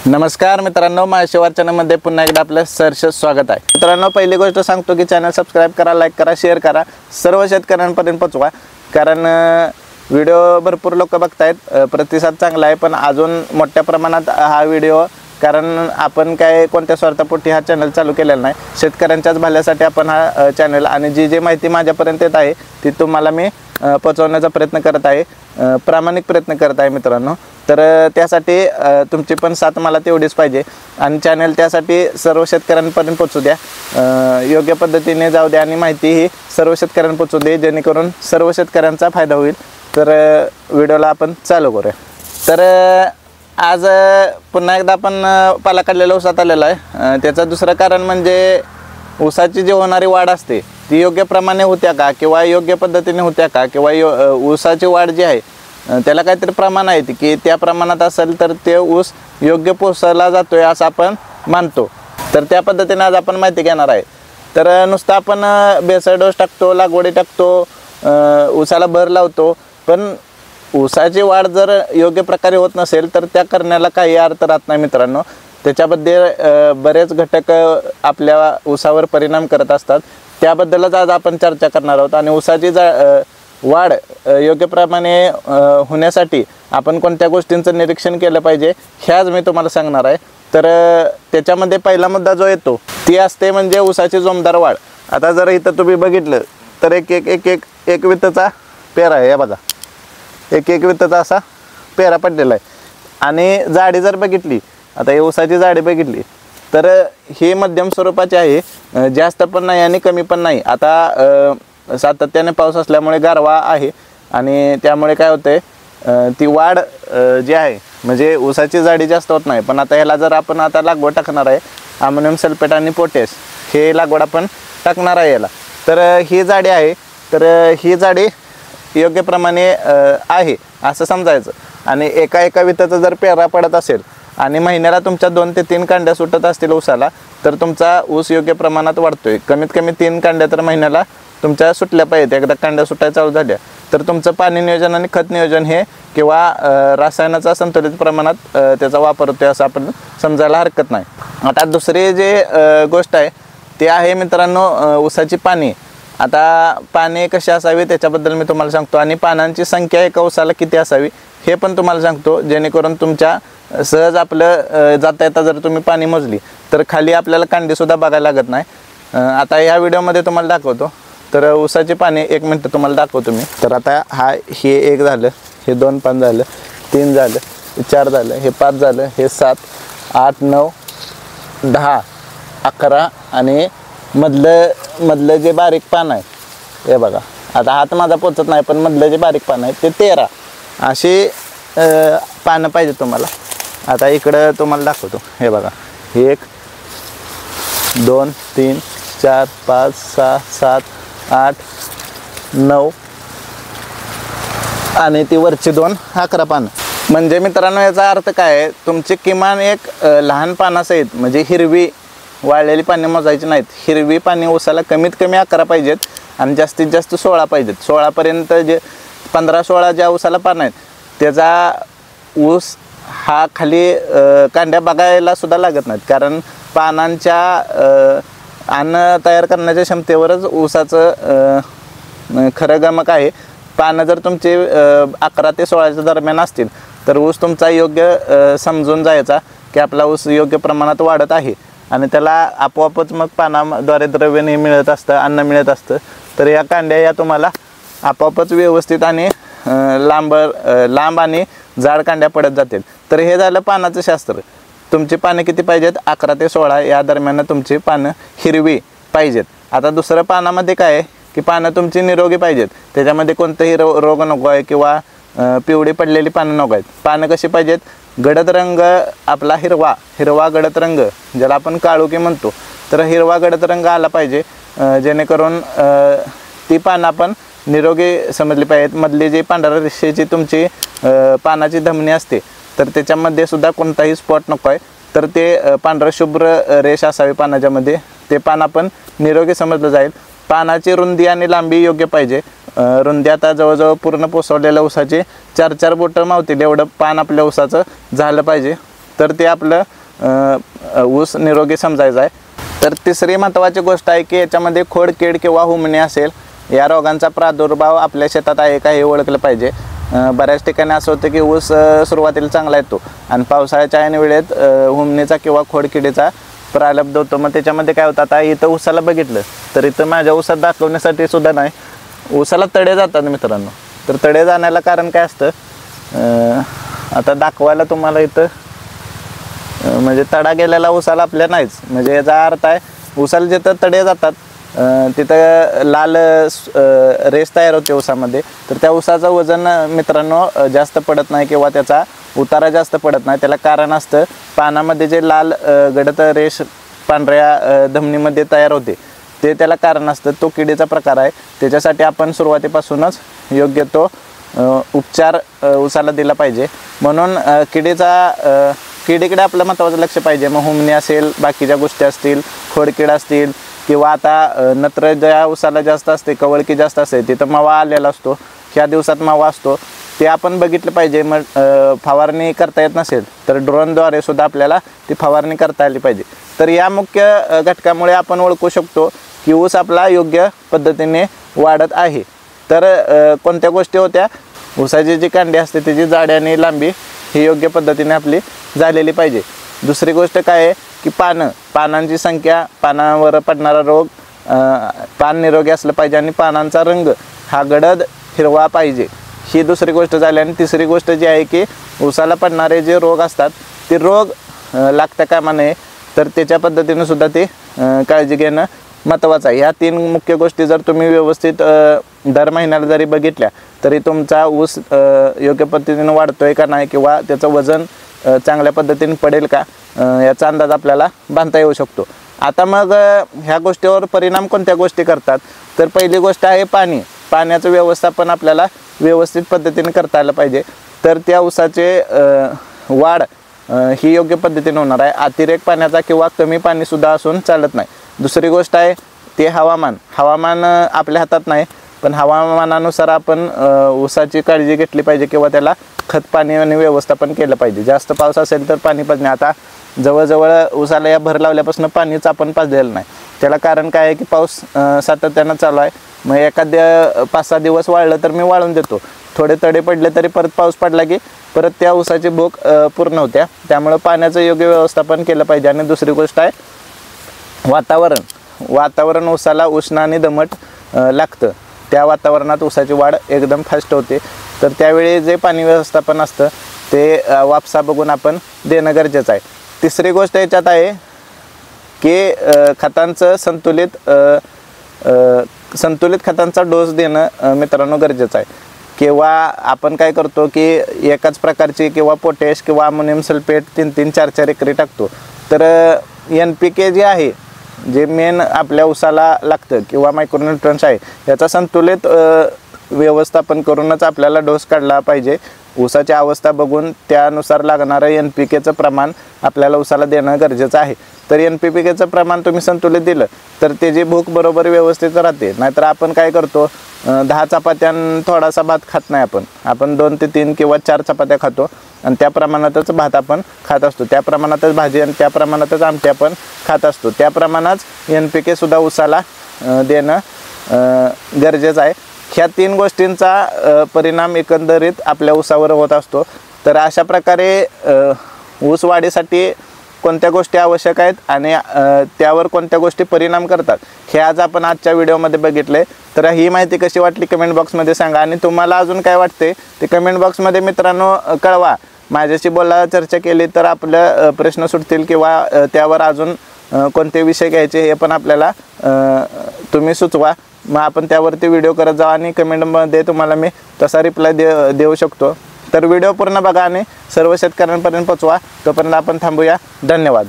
नमस्कार मित्रांनो, माळशिवार चॅनलमध्ये पुन्हा एकदा आपलं सहर्ष स्वागत आहे। मित्रांनो, पहिली गोष्ट सांगतो की चॅनल सबस्क्राइब करा, लाईक करा, शेअर करा, सर्व शेतकऱ्यांपर्यंत पोहोचवा। कारण व्हिडिओ भरपूर लोक बघतायत, प्रतिसाद चांगला आहे, पण अजून मोठ्या प्रमाणात हा व्हिडिओ, कारण आपण काय कोणत्या स्वार्थापोटी हा चॅनल चालू केलेला नाही, शेतकऱ्यांच्याच भल्यासाठी आपण हा चॅनल आणि जी माहिती माझ्यापर्यंत येत आहे ती तुम्हाला मी पोहोचवण्याचा प्रयत्न करत आहे, प्रामाणिक प्रयत्न करत आहे मित्रांनो। तर त्यासाठी तुमची पण साथ मला तेवढीच पाहिजे आणि चॅनल त्यासाठी सर्व शेतकऱ्यांपर्यंत पोहोचू द्या, योग्य पद्धतीने जाऊ द्या आणि माहिती ही सर्व शेतकऱ्यांना पोहोचू दे, जेणेकरून सर्व शेतकऱ्यांचा फायदा होईल। तर व्हिडिओला आपण चालू करूया। तर आज पुन्हा एकदा आपण पाला काढलेला ऊसात आलेला आहे। त्याचं दुसरं कारण म्हणजे ऊसाची जी होणारी वाढ असते ती योग्य प्रमाणे होत्या का, किंवा योग्य पद्धतीने होत्या का, किंवा ऊसाची वाढ जी आहे त्याला काहीतरी प्रमाण आहे की त्या प्रमाणात असेल तर ते ऊस योग्य पोसला जातोय असं आपण मानतो। तर त्या पद्धतीने आज आपण माहिती घेणार आहे। तर नुसतं आपण बेसळ डोस टाकतो, लागवडी टाकतो, ऊसाला भर लावतो, पण ऊसाची वाढ जर योग्य प्रकारे होत नसेल तर त्या करण्याला काही अर्थ राहत नाही मित्रांनो। त्याच्याबद्दल बरेच घटक आपल्या ऊसावर परिणाम करत असतात, त्याबद्दलच आज आपण चर्चा करणार आहोत। आणि ऊसाची वाढ योग्य प्रमाणे होण्यासाठी आपण कोणत्या गोष्टींचं निरीक्षण केलं पाहिजे हे आज मी तुम्हाला सांगणार आहे। तर त्याच्यामध्ये पहिला मुद्दा जो येतो ती असते म्हणजे ऊसाची जोमदार वाढ। आता जर इथं तुम्ही बघितलं तर एक वित्तचा पेरा आहे, हे बघा, एक वित्तचा असा पेरा पडलेला आहे। आणि जाडी जर बघितली, आता ही ऊसाची जाडी बघितली तर हे मध्यम स्वरूपाचे आहे, जास्त पण नाही आणि कमी पण नाही। आता सातत्याने पाऊस असल्यामुळे गारवा आहे आणि त्यामुळे काय होतंय, ती वाढ जी आहे म्हणजे ऊसाची जाडी जास्त होत नाही। पण आता ह्याला जर आपण आता लागवड टाकणार आहे, अमोनियम सल्फेट आणि पोटॅश हे लागवड आपण टाकणार आहे याला, तर ही जाडी आहे, तर ही जाडी योग्य प्रमाणे आहे असं समजायचं। आणि एका वित्ताचा जर पेरा पडत असेल आणि महिन्याला तुमच्या 2 ते 3 कांड्या सुटत असतील ऊसाला, तर तुमचा ऊस योग्य प्रमाणात वाढतोय। कमीत कमी 3 कांड्या तर महिन्याला तुमच्या सुटल्या पाहिजेत। एकदा कांड्या सुटायला चालू झाल्या तर तुमचं पाणी नियोजन आणि खत नियोजन हे किंवा रसायनाचा संतुलित प्रमाणात त्याचा वापर होतोय असं आपण समजायला हरकत नाही। आता दुसरी जे गोष्ट आहे ती आहे मित्रांनो ऊसाची पाणी। आता पाने कशी असावी त्याच्याबद्दल मी तुम्हाला सांगतो, आणि पानांची संख्या एका ऊसाला किती असावी हे पण तुम्हाला सांगतो, जेणेकरून तुमच्या सहज आपलं जाता येता जर तुम्ही पाणी मोजली तर खाली आपल्याला कांडीसुद्धा बघायला लागत नाही। आता ह्या व्हिडिओमध्ये तुम्हाला दाखवतो। तर ऊसाची पाने 1 मिनटं तुम्हाला दाखवतो मी। तर आता हे 1 झालं, हे 2 पान झालं, 3 झालं, हे 4 झालं, हे 5 झालं, हे 7, 8, 9, 10, 11 आणि मधलं जे बारीक पान आहे हे बघा, आता हात माझा पोचत नाही पण मधलं जे बारीक पान आहे ते 13 अशी पानं पाहिजे तुम्हाला। आता इकडं तुम्हाला दाखवतो, हे बघा, 1 2 3 4 5 6 7 8 9 आणि ती वरची 2 11 पानं। म्हणजे मित्रांनो याचा अर्थ काय आहे, तुमची किमान एक लहान पानासहित म्हणजे हिरवी वाळलेली पाने मोजायची नाहीत, हिरवी पाने ऊसाला कमीत कमी 11 पाहिजेत आणि जास्तीत जास्त 16 पाहिजेत। 16 पर्यंत जे 15-16 ज्या ऊसाला पानं आहेत त्याचा ऊस हा खाली कांड्या बघायला सुद्धा लागत नाहीत, कारण पानांच्या अन्न तयार करण्याच्या क्षमतेवरच ऊसाचं खरं गमक आहे। पानं जर तुमचे 11 ते 16च्या दरम्यान असतील तर ऊस तुमचा योग्य समजून जायचा की आपला ऊस योग्य प्रमाणात वाढत आहे आणि त्याला आपोआपच मग पानाद्वारे द्रव्य मिळत असतं, अन्न मिळत असतं। तर या कांड्या या तुम्हाला आपोआपच व्यवस्थित आणि लांब आणि जाड कांड्या पडत जातील। तर हे झालं पानाचं शास्त्र। तुमची पानं किती पाहिजेत, 11 ते 16 या दरम्यान तुमची पानं हिरवी पाहिजेत। आता दुसरं पानामध्ये काय आहे की पानं तुमची निरोगी पाहिजेत, त्याच्यामध्ये कोणतंही रोग नको आहे किंवा पिवळी पडलेली पानं नको आहेत। पानं कशी पाहिजेत, गडद रंग आपला हिरवा गडद रंग ज्याला आपण काळोखी म्हणतो, तर हिरवा गडद रंग आला पाहिजे, जेणेकरून ती पानं आपण निरोगी समजली पाहिजेत। मधली जी पांढऱ्या रेषेची तुमची पानाची धमनी असते तर त्याच्यामध्ये सुद्धा कोणताही स्पॉट नको आहे, तर ते पांढरं शुभ्र रेष असावी पानाच्या मध्ये, ते पान आपण निरोगी समजलं जाईल। पानाची रुंदी आणि लांबी योग्य पाहिजे। रुंदी आता जवळजवळ पूर्ण पोसवलेल्या ऊसाचे 4-4 बोटं मावतील एवढं पान आपल्या ऊसाचं झालं पाहिजे। तर ते आपलं ऊस निरोगी समजायचं आहे. तर तिसरी महत्त्वाची गोष्ट आहे की याच्यामध्ये खोडकीड किंवा हुमणी असेल, या रोगांचा प्रादुर्भाव आपल्या शेतात आहे का हे ओळखलं पाहिजे. बऱ्याच ठिकाणी असं होतं की ऊस सुरुवातीला चांगला येतो आणि पावसाळ्याच्या ऐन वेळेत हुमणीचा किंवा खोडकिडीचा प्रारब्ध होतो. मग त्याच्यामध्ये काय होतं, आता इथं ऊसाला बघितलं तर इथं माझ्या ऊसात दाखवण्यासाठी सुद्धा नाही, ऊसाला तडे जातात मित्रांनो. तर तडे जाण्याला कारण काय असतं, आता दाखवायला तुम्हाला इथं म्हणजे तडा गेलेला ऊसाला आपल्या नाहीच, म्हणजे याचा अर्थ आहे ऊसाला जिथं तडे जातात तिथं लाल रेस तयार होते ऊसामध्ये. तर त्या ऊसाचं वजन मित्रांनो जास्त पडत नाही किंवा त्याचा उतारा जास्त पडत नाही. त्याला कारण असतं पानामध्ये जे लाल गडद रेष पांढऱ्या धमनीमध्ये तयार होते ते त्याला कारण असतं. तो किडीचा प्रकार आहे. त्याच्यासाठी आपण सुरुवातीपासूनच योग्य तो उपचार ऊसाला दिला पाहिजे. म्हणून किडीकडे आपलं महत्त्वाचं लक्ष पाहिजे. मग हुमणी असेल, बाकीच्या गोष्टी असतील, खोडकीड असतील किंवा आता नत्र ज्या ऊसाला जास्त असते, कवळकी जास्त असते, तिथं मावा आलेला असतो, ह्या दिवसात मावा असतो, ते आपण बघितलं पाहिजे. मग फवारणी करता येत नसेल तर ड्रोनद्वारे सुद्धा आपल्याला ती फवारणी करता आली पाहिजे. तर या मुख्य घटकामुळे आपण ओळखू शकतो की ऊस आपला योग्य पद्धतीने वाढत आहे. तर कोणत्या गोष्टी होत्या, ऊसाची जी कांडी असते त्याची जाडी आणि लांबी ही योग्य पद्धतीने आपली झालेली पाहिजे. दुसरी गोष्ट काय आहे की पानांची संख्या, पानावर पडणारा रोग, पान निरोगी असलं पाहिजे आणि पानांचा रंग हा गडद हिरवा पाहिजे, ही दुसरी गोष्ट झाली. आणि तिसरी गोष्ट जी आहे की ऊसाला पडणारे जे रोग असतात ते रोग लागता कामा नये, तर त्याच्या पद्धतीने सुद्धा ते काळजी घेणं महत्त्वाचं आहे. ह्या 3 मुख्य गोष्टी जर तुम्ही व्यवस्थित दर महिन्याला जरी बघितल्या तरी तुमचा ऊस योग्य पद्धतीने वाढतोय का नाही किंवा त्याचं वजन चांगल्या पद्धतीने पडेल का याचा अंदाज आपल्याला बांधता येऊ शकतो. आता मग ह्या गोष्टीवर परिणाम कोणत्या गोष्टी करतात, तर पहिली गोष्ट आहे पाण्याचं व्यवस्थापन आपल्याला व्यवस्थित पद्धतीने करता आलं पाहिजे. तर त्या ऊसाचे वाढ ही योग्य पद्धतीने होणार आहे. अतिरेक पाण्याचा किंवा कमी पाणीसुद्धा असून चालत नाही. दुसरी गोष्ट आहे ते हवामान आपल्या हातात नाही, पण हवामानानुसार आपण ऊसाची काळजी घेतली पाहिजे किंवा त्याला खत पाणी आणि व्यवस्थापन केलं पाहिजे. जास्त पाऊस असेल तर पाणी पाजणे, आता जवळजवळ ऊसाला या भर लावल्यापासून पाणीच आपण पाजलेलं नाही. त्याला कारण काय आहे की पाऊस सातत्यानं चालू आहे. मग एखाद्या 5-6 दिवस वाळलं तर मी वाळून देतो, थोडे तडे पडले तरी परत पाऊस पडला की परत त्या ऊसाची भूक पूर्ण होत्या. त्यामुळं पाण्याचं योग्य व्यवस्थापन केलं पाहिजे. आणि दुसरी गोष्ट आहे वातावरण ऊसाला उष्ण आणि दमट लागतं. त्या वातावरणात ऊसाची वाढ एकदम फास्ट होते. तर त्यावेळी जे पाणी व्यवस्थापन असतं ते वापसा बघून आपण देणं गरजेचं आहे. तिसरी गोष्ट याच्यात आहे की खतांचं संतुलित खतांचा डोस देणं मित्रांनो गरजेचं आहे. किंवा आपण काय करतो की एकाच प्रकारची किंवा पोटॅश किंवा अमोनियम सल्फेट 3-3, 4-4 एकरी टाकतो. तर NPK जे आहे, जे मेन आपल्या ऊसाला लागतं किंवा मायक्रोन्यूट्रन्स आहे, याचा संतुलित व्यवस्थापन करूनच आपल्याला डोस काढला पाहिजे. ऊसाची अवस्था बघून त्यानुसार लागणारं NPKचं प्रमाण आपल्याला ऊसाला देणं गरजेचं आहे. तर NPKचं प्रमाण तुम्ही संतुलित दिलं तर त्याची भूक बरोबर व्यवस्थित राहते. नाहीतर आपण काय करतो, 10 चपात्या थोडासा भात खात नाही, आपण 2 ते 3 किंवा 4 चपात्या खातो आणि त्या प्रमाणातच भात आपण खात असतो, त्या प्रमाणातच भाजी आणि त्या प्रमाणातच आमटी आपण खात असतो. त्या प्रमाणात NPK सुद्धा ऊसाला देणं गरजेचं आहे. ह्या 3 गोष्टींचा परिणाम एकंदरीत आपल्या ऊसावर होत असतो. तर अशा प्रकारे ऊस वाढीसाठी कोणत्या गोष्टी आवश्यक आहेत आणि त्यावर कोणत्या गोष्टी परिणाम करतात हे आज आपण आजच्या व्हिडिओमध्ये बघितले. तर ही माहिती कशी वाटली कमेंट बॉक्समध्ये सांगा आणि तुम्हाला अजून काय वाटते ते कमेंट बॉक्समध्ये मित्रांनो कळवा. माझ्याशी चर्चा केली तर आपलं प्रश्न सुटतील किंवा त्यावर अजून कोणते विषय घ्यायचे हे पण आपल्याला तुम्ही सुचवा. मग आपण त्यावरती व्हिडिओ करत जाऊ आणि कमेंटमध्ये तुम्हाला मी तसा रिप्लाय देऊ शकतो. तर व्हिडिओ पूर्ण बघा आणि सर्व शेतकऱ्यांपर्यंत पोचवा. तोपर्यंत आपण थांबूया. धन्यवाद.